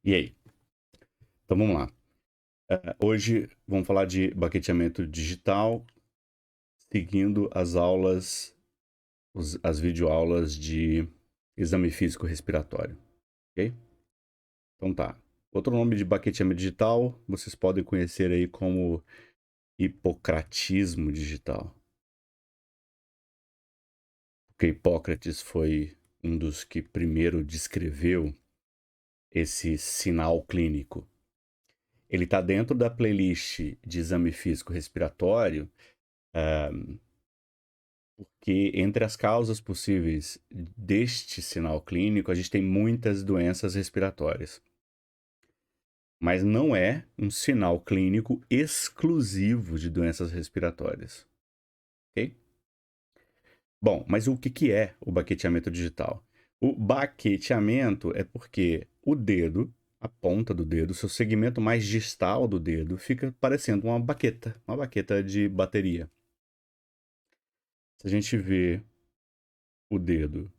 E aí? Então vamos lá. Hoje vamos falar de baqueteamento digital, seguindo as aulas, as videoaulas de exame físico respiratório, ok? Então tá. Outro nome de baqueteamento digital, vocês podem conhecer aí como hipocratismo digital. Porque Hipócrates foi um dos que primeiro descreveu esse sinal clínico. Ele está dentro da playlist de exame físico respiratório, porque entre as causas possíveis deste sinal clínico, a gente tem muitas doenças respiratórias. Mas não é um sinal clínico exclusivo de doenças respiratórias. Ok? Bom, mas o que é o baqueteamento digital? O baqueteamento é porque o dedo, a ponta do dedo, seu segmento mais distal do dedo, fica parecendo uma baqueta de bateria. Se a gente vê o dedo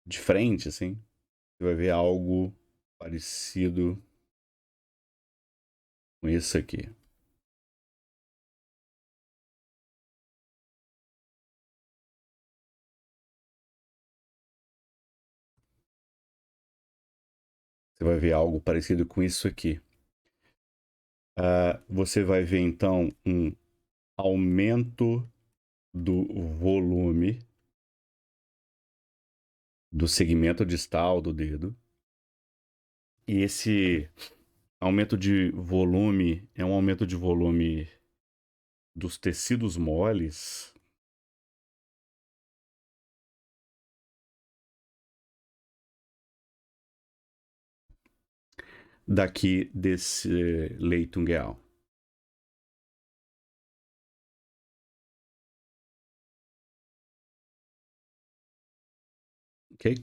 de frente, assim, você vai ver algo parecido com isso aqui. Você vai ver algo parecido com isso aqui. Você vai ver então um aumento do volume do segmento distal do dedo. E esse aumento de volume é um aumento de volume dos tecidos moles. Daqui desse leito ungueal. Ok?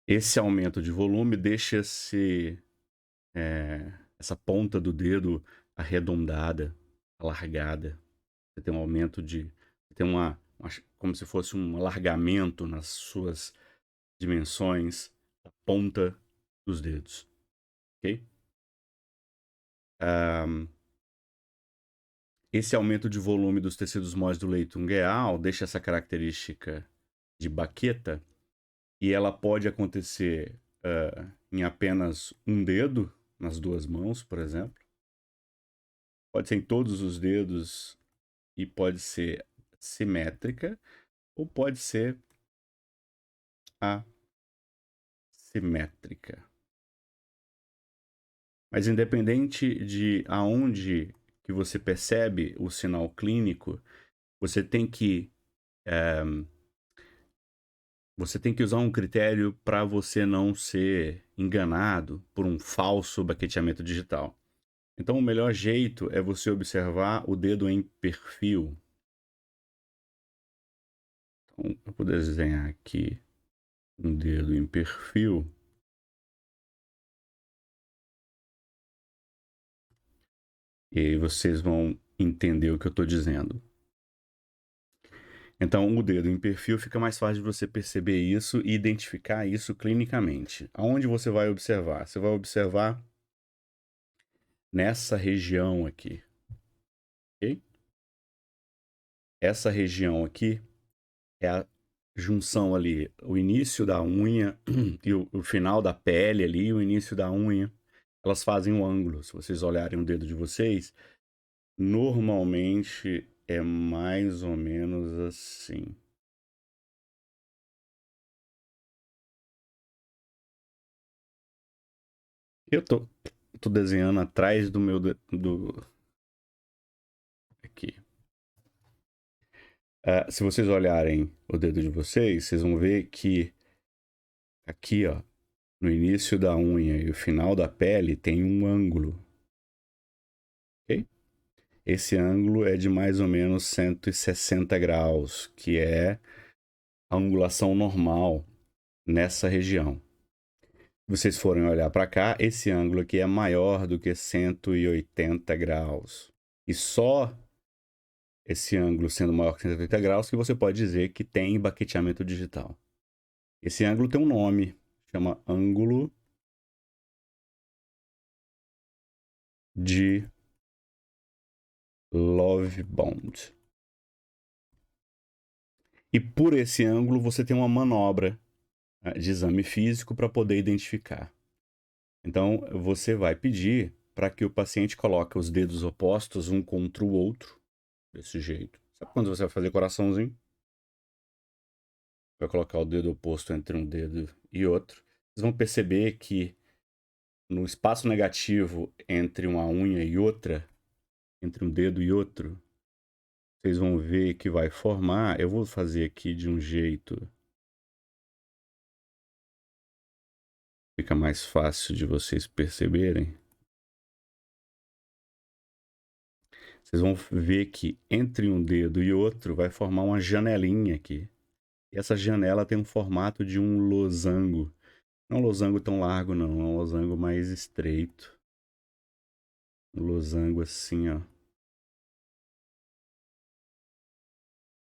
Esse aumento de volume deixa essa ponta do dedo arredondada, alargada. Você tem um aumento de... Tem como se fosse um alargamento nas suas dimensões da ponta dos dedos. Ok? Esse aumento de volume dos tecidos moles do leito ungueal deixa essa característica de baqueta, e ela pode acontecer em apenas um dedo, nas duas mãos, por exemplo. Pode ser em todos os dedos e pode ser simétrica, ou pode ser assimétrica. Mas independente de aonde que você percebe o sinal clínico, você tem que usar um critério para você não ser enganado por um falso baqueteamento digital. Então, o melhor jeito é você observar o dedo em perfil. Então, eu vou desenhar aqui um dedo em perfil. E aí vocês vão entender o que eu estou dizendo. Então, o dedo em perfil fica mais fácil de você perceber isso e identificar isso clinicamente. Aonde você vai observar? Você vai observar nessa região aqui. Ok? Essa região aqui é a junção ali, o início da unha e o final da pele ali, o início da unha, elas fazem um ângulo. Se vocês olharem o dedo de vocês, normalmente é mais ou menos assim. Eu tô desenhando atrás do meu aqui. Se vocês olharem o dedo de vocês, vocês vão ver que aqui, ó, no início da unha e o final da pele tem um ângulo. Ok? Esse ângulo é de mais ou menos 160 graus, que é a angulação normal nessa região. Se vocês forem olhar para cá, esse ângulo aqui é maior do que 180 graus. E só esse ângulo sendo maior que 180 graus que você pode dizer que tem baqueteamento digital. Esse ângulo tem um nome, chama ângulo de Lovebound. E por esse ângulo você tem uma manobra de exame físico para poder identificar. Então você vai pedir para que o paciente coloque os dedos opostos um contra o outro, desse jeito. Sabe quando você vai fazer coraçãozinho? Vai colocar o dedo oposto entre um dedo e outro. Vocês vão perceber que no espaço negativo entre uma unha e outra, entre um dedo e outro, vocês vão ver que vai formar. Eu vou fazer aqui de um jeito. Fica mais fácil de vocês perceberem. Vocês vão ver que entre um dedo e outro vai formar uma janelinha aqui. E essa janela tem um formato de um losango. Não é um losango tão largo, não. É um losango mais estreito. Um losango assim, ó.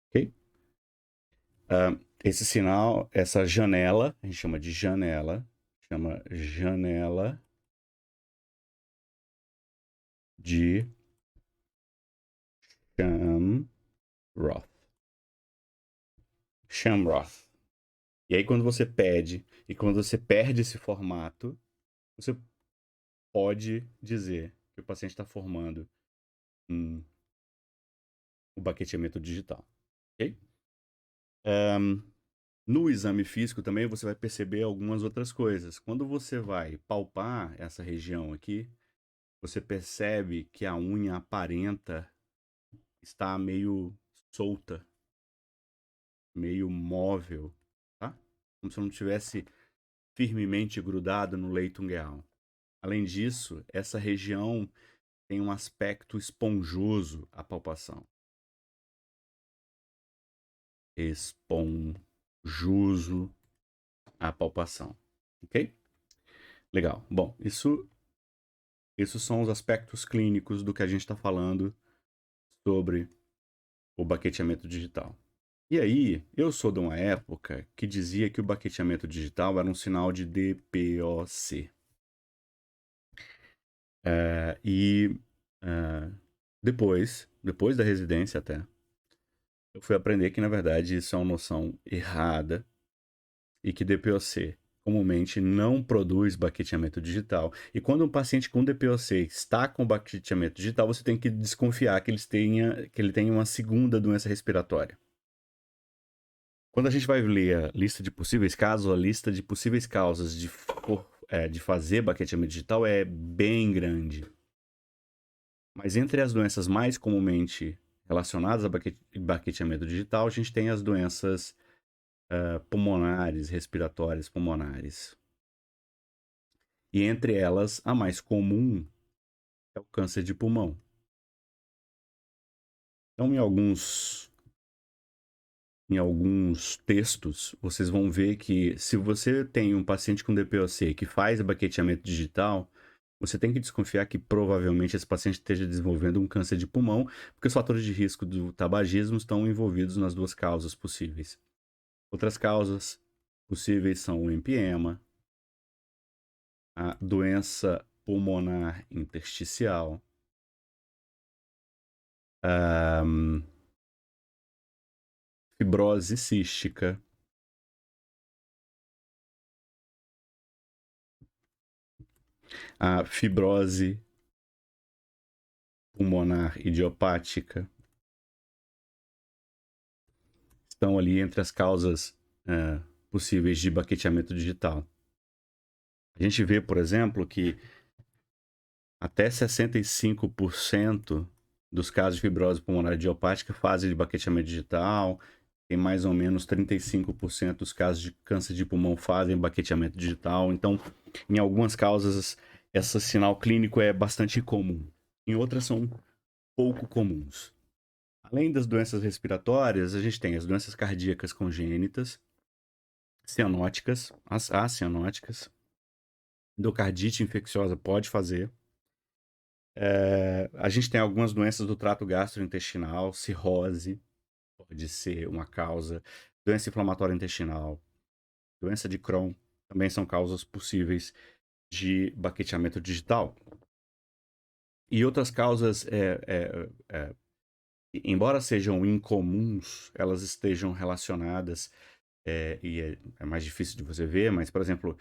Ok? Esse sinal, essa janela, a gente chama de janela. Chama janela de Shamroth. Shamroth. E aí quando você pede, e quando você perde esse formato, você pode dizer que o paciente está formando o baqueteamento digital. Ok? No exame físico também você vai perceber algumas outras coisas. Quando você vai palpar essa região aqui, você percebe que a unha aparenta estar meio solta, meio móvel, tá? Como se não tivesse firmemente grudado no leito ungueal. Além disso, essa região tem um aspecto esponjoso à palpação. Esponjoso à palpação. Ok? Legal. Bom, esses são os aspectos clínicos do que a gente está falando sobre o baqueteamento digital. E aí, eu sou de uma época que dizia que o baqueteamento digital era um sinal de DPOC. Depois da residência até, eu fui aprender que, na verdade, isso é uma noção errada e que DPOC comumente não produz baqueteamento digital. E quando um paciente com DPOC está com baqueteamento digital, você tem que desconfiar que ele tenha uma segunda doença respiratória. Quando a gente vai ler a lista de possíveis casos, a lista de possíveis causas de fazer baqueteamento digital é bem grande. Mas entre as doenças mais comumente relacionadas a baqueteamento digital, a gente tem as doenças pulmonares, respiratórias pulmonares. E entre elas, a mais comum é o câncer de pulmão. Então, em alguns textos, vocês vão ver que se você tem um paciente com DPOC que faz baqueteamento digital, você tem que desconfiar que provavelmente esse paciente esteja desenvolvendo um câncer de pulmão, porque os fatores de risco do tabagismo estão envolvidos nas duas causas possíveis. Outras causas possíveis são o empiema, a doença pulmonar intersticial, fibrose cística, a fibrose pulmonar idiopática. Estão ali entre as causas possíveis de baqueteamento digital. A gente vê, por exemplo, que até 65% dos casos de fibrose pulmonar idiopática fazem de baqueteamento digital. Tem mais ou menos 35% dos casos de câncer de pulmão fazem baqueteamento digital. Então, em algumas causas, esse sinal clínico é bastante comum. Em outras, são pouco comuns. Além das doenças respiratórias, a gente tem as doenças cardíacas congênitas, cianóticas, as acianóticas, endocardite infecciosa pode fazer. A gente tem algumas doenças do trato gastrointestinal, cirrose pode ser uma causa, doença inflamatória intestinal, doença de Crohn também são causas possíveis de baqueteamento digital. E outras causas, embora sejam incomuns, elas estejam relacionadas, e é mais difícil de você ver, mas, por exemplo,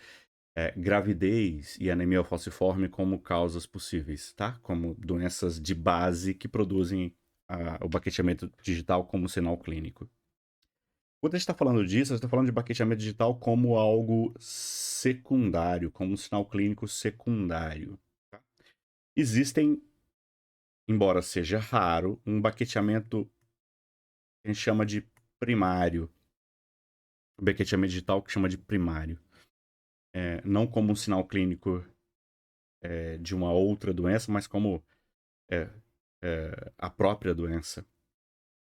gravidez e anemia falciforme como causas possíveis, tá? Como doenças de base que produzem o baqueteamento digital como sinal clínico. Quando a gente está falando disso, a gente está falando de baqueteamento digital como algo secundário, como um sinal clínico secundário. Tá? Existem, embora seja raro, um baqueteamento que a gente chama de primário. O baqueteamento digital que chama de primário. Não como um sinal clínico de uma outra doença, mas como a própria doença.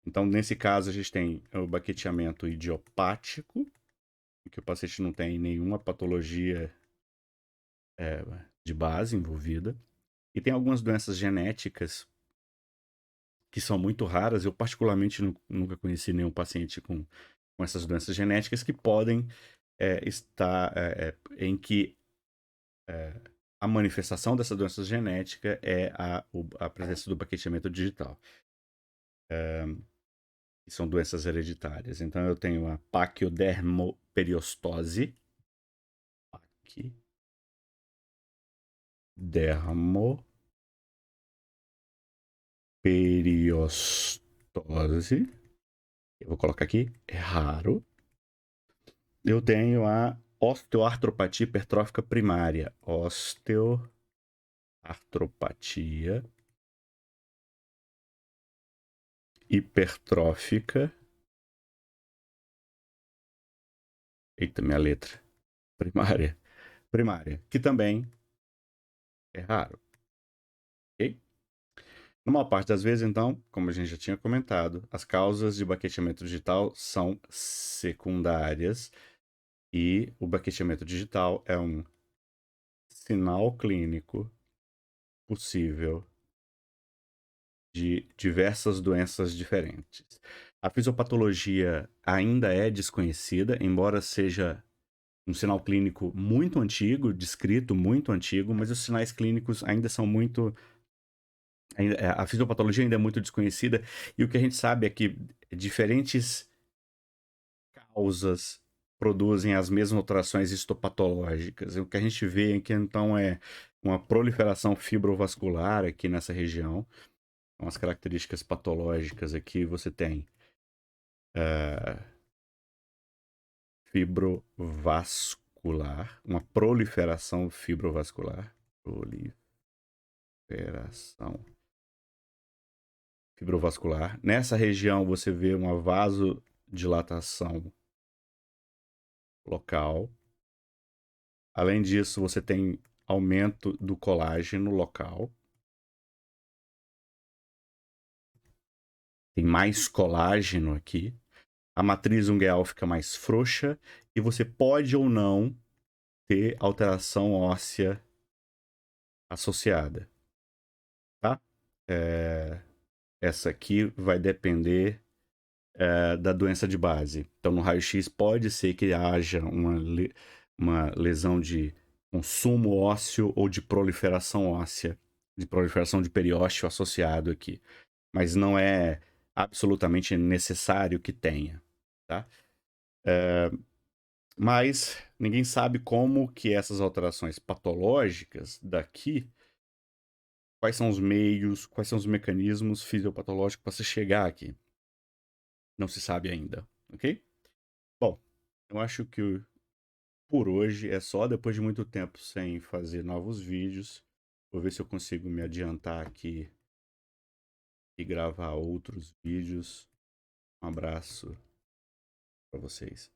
Então, nesse caso, a gente tem o baqueteamento idiopático, em que o paciente não tem nenhuma patologia de base envolvida. E tem algumas doenças genéticas que são muito raras. Eu, particularmente, nunca conheci nenhum paciente com essas doenças genéticas que podem estar em que a manifestação dessa doença genética é a presença do baqueteamento digital. Que são doenças hereditárias. Então, eu tenho a pachydermoperiostose. Pachydermoperiostose. Eu vou colocar aqui, é raro. Eu tenho a osteoartropatia hipertrófica primária. Osteoartropatia hipertrófica. Eita, minha letra. Primária. Primária, que também é raro. Ok? Na maior parte das vezes, então, como a gente já tinha comentado, as causas de baqueteamento digital são secundárias e o baqueteamento digital é um sinal clínico possível de diversas doenças diferentes. A fisiopatologia ainda é desconhecida, embora seja um sinal clínico muito antigo, descrito muito antigo, mas os sinais clínicos ainda são muito. A fisiopatologia ainda é muito desconhecida, e o que a gente sabe é que diferentes causas produzem as mesmas alterações histopatológicas. O que a gente vê aqui, então, é uma proliferação fibrovascular aqui nessa região. Então, as características patológicas aqui você tem fibrovascular, uma proliferação fibrovascular. Proliferação fibrovascular. Nessa região você vê uma vasodilatação local. Além disso, você tem aumento do colágeno local. Tem mais colágeno aqui. A matriz ungueal fica mais frouxa e você pode ou não ter alteração óssea associada, tá? Essa aqui vai depender da doença de base. Então, no raio-x pode ser que haja uma lesão de consumo ósseo ou de proliferação óssea, de proliferação de periósteo associado aqui. Mas não é absolutamente necessário que tenha, tá? Mas ninguém sabe como que essas alterações patológicas daqui, quais são os meios, quais são os mecanismos fisiopatológicos para se chegar aqui. Não se sabe ainda, ok? Bom, eu acho que por hoje é só. Depois de muito tempo sem fazer novos vídeos, vou ver se eu consigo me adiantar aqui e gravar outros vídeos. Um abraço para vocês.